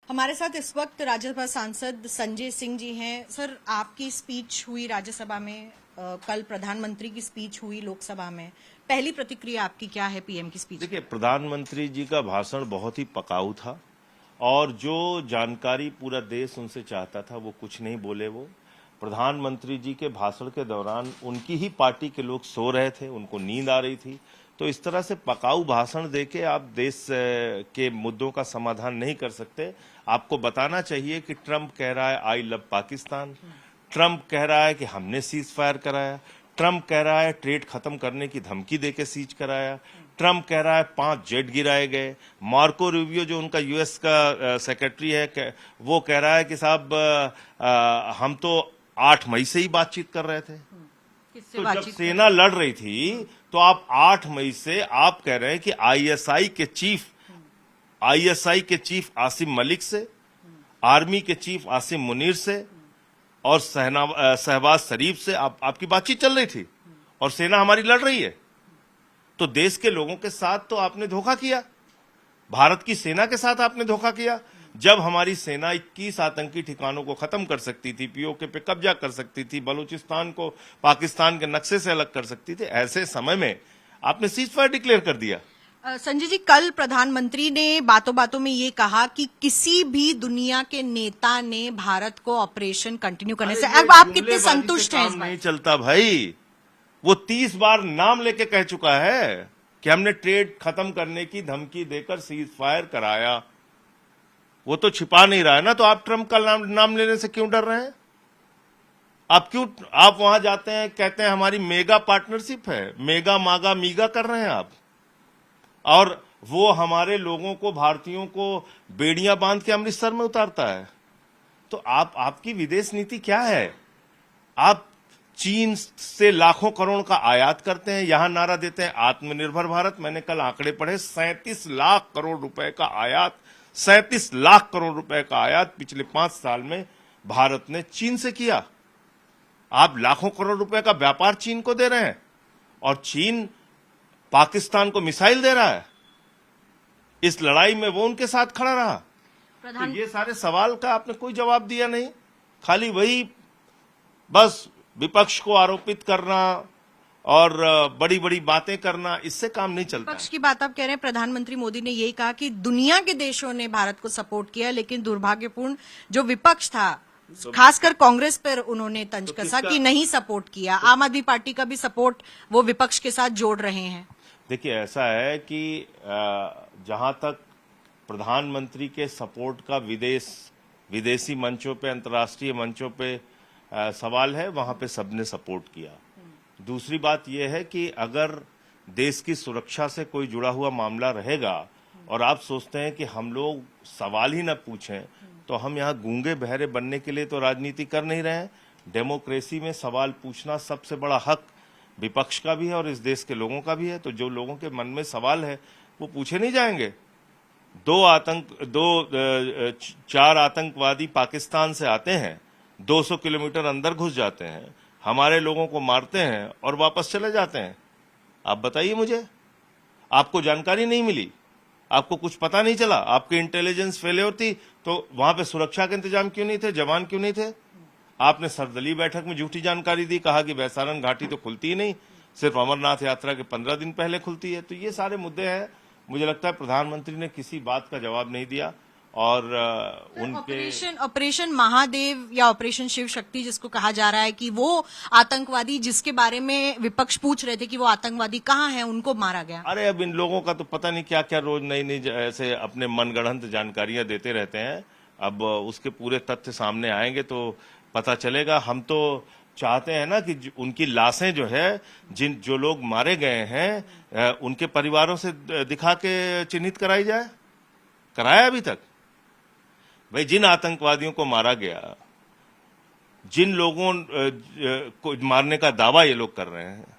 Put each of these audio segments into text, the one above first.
हमारे साथ इस वक्त राज्यसभा सांसद संजय सिंह जी हैं। सर, आपकी स्पीच हुई राज्यसभा में, कल प्रधानमंत्री की स्पीच हुई लोकसभा में। पहली प्रतिक्रिया आपकी क्या है पीएम की स्पीच? देखिए, प्रधानमंत्री जी का भाषण बहुत ही पकाऊ था और जो जानकारी पूरा देश उनसे चाहता था वो कुछ नहीं बोले। वो प्रधानमंत्री जी के भाषण के दौरान उनकी ही पार्टी के लोग सो रहे थे, उनको नींद आ रही थी। तो इस तरह से पकाऊ भाषण देके आप देश के मुद्दों का समाधान नहीं कर सकते। आपको बताना चाहिए कि ट्रंप कह रहा है आई लव पाकिस्तान, ट्रंप कह रहा है कि हमने सीज फायर कराया, ट्रंप कह रहा है ट्रेड खत्म करने की धमकी देके सीज कराया, ट्रंप कह रहा है 5 जेट गिराए गए। मार्को रूबियो जो उनका यूएस का सेक्रेटरी है वो कह रहा है कि साहब हम तो 8 मई से ही बातचीफ कर रहे थे। तो जब सेना लड़ रही थी तो आप 8 मई से आप कह रहे हैं कि आईएसआई के चीफ आसिम मलिक से, आर्मी के चीफ आसिम मुनीर से और शहबाज शरीफ से आपकी बातचीत चल रही थी और सेना हमारी लड़ रही है। तो देश के लोगों के साथ तो आपने धोखा किया, भारत की सेना के साथ आपने धोखा किया। जब हमारी सेना 21 आतंकी ठिकानों को खत्म कर सकती थी, पीओके पे कब्जा कर सकती थी, बलूचिस्तान को पाकिस्तान के नक्शे से अलग कर सकती थी, ऐसे समय में आपने सीज फायर डिक्लेयर कर दिया। संजय जी, कल प्रधानमंत्री ने बातों बातों में ये कहा कि किसी भी दुनिया के नेता ने भारत को ऑपरेशन कंटिन्यू करने से, अब आप कितने संतुष्ट हैं? नहीं चलता भाई, वो 30 बार नाम लेके कह चुका है कि हमने ट्रेड खत्म करने की धमकी देकर सीज फायर कराया। वो तो छिपा नहीं रहा है ना, तो आप ट्रंप का नाम लेने से क्यों डर रहे हैं? आप वहां जाते हैं, कहते हैं हमारी मेगा पार्टनरशिप है, मेगा मागा मीगा कर रहे हैं आप, और वो हमारे लोगों को, भारतीयों को बेड़ियां बांध के अमृतसर में उतारता है। तो आपकी विदेश नीति क्या है? आप चीन से लाखों करोड़ का आयात करते हैं, यहां नारा देते हैं आत्मनिर्भर भारत। मैंने कल आंकड़े पढ़े, 37 लाख करोड़ रुपए का आयात, 37 लाख करोड़ रुपए का आयात पिछले 5 साल में भारत ने चीन से किया। आप लाखों करोड़ रुपए का व्यापार चीन को दे रहे हैं और चीन पाकिस्तान को मिसाइल दे रहा है। इस लड़ाई में वो उनके साथ खड़ा रहा। तो ये सारे सवाल का आपने कोई जवाब दिया नहीं, खाली वही बस विपक्ष को आरोपित करना और बड़ी बड़ी बातें करना, इससे काम नहीं चलता। विपक्ष की बात आप कह रहे हैं। प्रधानमंत्री मोदी ने यही कहा कि दुनिया के देशों ने भारत को सपोर्ट किया, लेकिन दुर्भाग्यपूर्ण जो विपक्ष था, खासकर कांग्रेस पर उन्होंने तंज कसा कि नहीं सपोर्ट किया। आम आदमी पार्टी का भी सपोर्ट वो विपक्ष के साथ जोड़ रहे हैं। देखिए, ऐसा है कि जहां तक प्रधानमंत्री के सपोर्ट का विदेशी मंचों पे, अंतर्राष्ट्रीय मंचों पे सवाल है, वहां पे सबने सपोर्ट किया। दूसरी बात यह है कि अगर देश की सुरक्षा से कोई जुड़ा हुआ मामला रहेगा और आप सोचते हैं कि हम लोग सवाल ही न पूछें, तो हम यहाँ गूंगे बहरे बनने के लिए तो राजनीति कर नहीं रहे हैं। डेमोक्रेसी में सवाल पूछना सबसे बड़ा हक विपक्ष का भी है और इस देश के लोगों का भी है। तो जो लोगों के मन में सवाल है वो पूछे नहीं जाएंगे। 4 आतंकवादी पाकिस्तान से आते हैं, 200 किलोमीटर अंदर घुस जाते हैं, हमारे लोगों को मारते हैं और वापस चले जाते हैं। आप बताइए मुझे, आपको जानकारी नहीं मिली, आपको कुछ पता नहीं चला, आपकी इंटेलिजेंस फेलियर थी, तो वहां पे सुरक्षा के इंतजाम क्यों नहीं थे, जवान क्यों नहीं थे? आपने सर्वदलीय बैठक में झूठी जानकारी दी, कहा कि वैसारन घाटी तो खुलती ही नहीं, सिर्फ अमरनाथ यात्रा के 15 दिन पहले खुलती है। तो ये सारे मुद्दे हैं। मुझे लगता है प्रधानमंत्री ने किसी बात का जवाब नहीं दिया और उनके ऑपरेशन महादेव या ऑपरेशन शिव शक्ति जिसको कहा जा रहा है कि वो आतंकवादी जिसके बारे में विपक्ष पूछ रहे थे कि वो आतंकवादी कहाँ हैं, उनको मारा गया। अरे अब इन लोगों का तो पता नहीं क्या क्या रोज नई नई ऐसे अपने मनगढ़ंत जानकारियां देते रहते हैं। अब उसके पूरे तथ्य सामने आएंगे तो पता चलेगा। हम तो चाहते हैं ना कि उनकी लाशें जो है, जो लोग मारे गए हैं, उनके परिवारों से दिखा के चिन्हित कराई जाए। कराया अभी तक? भाई, जिन आतंकवादियों को मारा गया, जिन लोगों को मारने का दावा ये लोग कर रहे हैं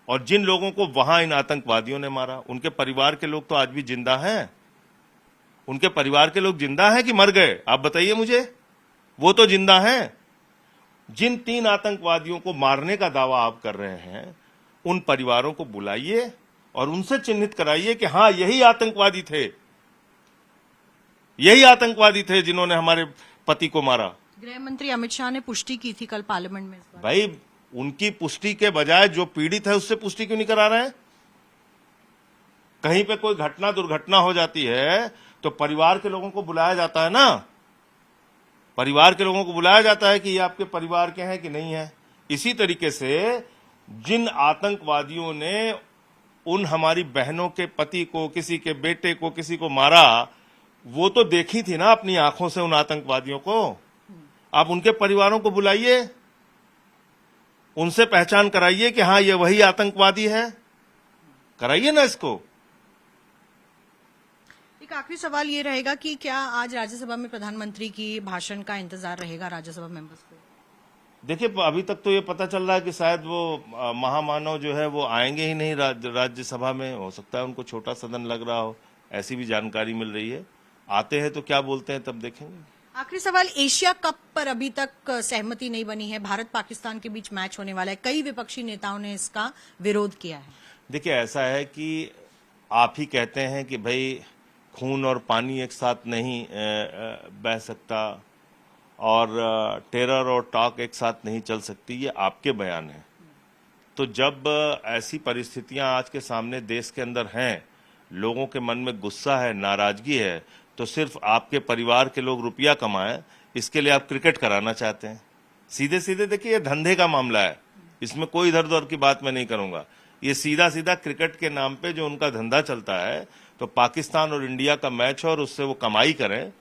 और जिन लोगों को वहां इन आतंकवादियों ने मारा, उनके परिवार के लोग तो आज भी जिंदा हैं। उनके परिवार के लोग जिंदा हैं कि मर गए? आप बताइए मुझे। वो तो जिंदा हैं। जिन 3 आतंकवादियों को मारने का दावा आप कर रहे हैं, उन परिवारों को बुलाइए और उनसे चिन्हित कराइए कि हां, यही आतंकवादी थे। यही आतंकवादी थे जिन्होंने हमारे पति को मारा। गृह मंत्री अमित शाह ने पुष्टि की थी कल पार्लियामेंट में इस बात। भाई उनकी पुष्टि के बजाय जो पीड़ित है उससे पुष्टि क्यों नहीं करा रहे हैं? कहीं पे कोई घटना दुर्घटना हो जाती है तो परिवार के लोगों को बुलाया जाता है ना, परिवार के लोगों को बुलाया जाता है कि ये आपके परिवार के हैं कि नहीं है। इसी तरीके से जिन आतंकवादियों ने उन हमारी बहनों के पति को, किसी के बेटे को, किसी को मारा, वो तो देखी थी ना अपनी आंखों से उन आतंकवादियों को। आप उनके परिवारों को बुलाइए, उनसे पहचान कराइए कि हां ये वही आतंकवादी है, कराइए ना इसको। एक आखिरी सवाल ये रहेगा कि क्या आज राज्यसभा में प्रधानमंत्री की भाषण का इंतजार रहेगा राज्यसभा मेंबर्स को? देखिए अभी तक तो ये पता चल रहा है कि शायद वो महामानव जो है वो आएंगे ही नहीं राज्यसभा में। हो सकता है उनको छोटा सदन लग रहा हो, ऐसी भी जानकारी मिल रही है। आते हैं तो क्या बोलते हैं तब देखेंगे। आखिरी सवाल, एशिया कप पर अभी तक सहमति नहीं बनी है, भारत पाकिस्तान के बीच मैच होने वाला है, कई विपक्षी नेताओं ने इसका विरोध किया है। देखिए ऐसा है कि आप ही कहते हैं कि भाई खून और पानी एक साथ नहीं बह सकता और टेरर और टॉक एक साथ नहीं चल सकती, ये आपके बयान है। तो जब ऐसी परिस्थितियां आज के सामने देश के अंदर हैं, लोगों के मन में गुस्सा है, नाराजगी है, तो सिर्फ आपके परिवार के लोग रुपया कमाएं, इसके लिए आप क्रिकेट कराना चाहते हैं। सीधे सीधे देखिए ये धंधे का मामला है, इसमें कोई इधर उधर की बात मैं नहीं करूंगा। ये सीधा सीधा क्रिकेट के नाम पे जो उनका धंधा चलता है, तो पाकिस्तान और इंडिया का मैच और उससे वो कमाई करें।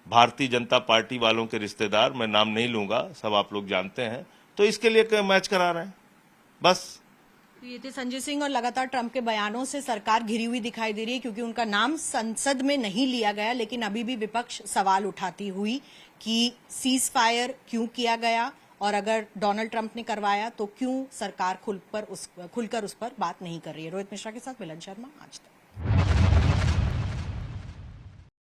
भारतीय जनता पार्टी वालों के रिश्तेदार, मैं नाम नहीं लूंगा, सब आप लोग जानते हैं, तो इसके लिए मैच करा रहे हैं बस। तो ये थे संजय सिंह, और लगातार ट्रंप के बयानों से सरकार घिरी हुई दिखाई दे रही है क्योंकि उनका नाम संसद में नहीं लिया गया, लेकिन अभी भी विपक्ष सवाल उठाती हुई कि सीज फायर क्यों किया गया, और अगर डोनाल्ड ट्रंप ने करवाया तो क्यों सरकार खुलकर उस पर बात नहीं कर रही है। रोहित मिश्रा के साथ मिलन शर्मा, आज तक।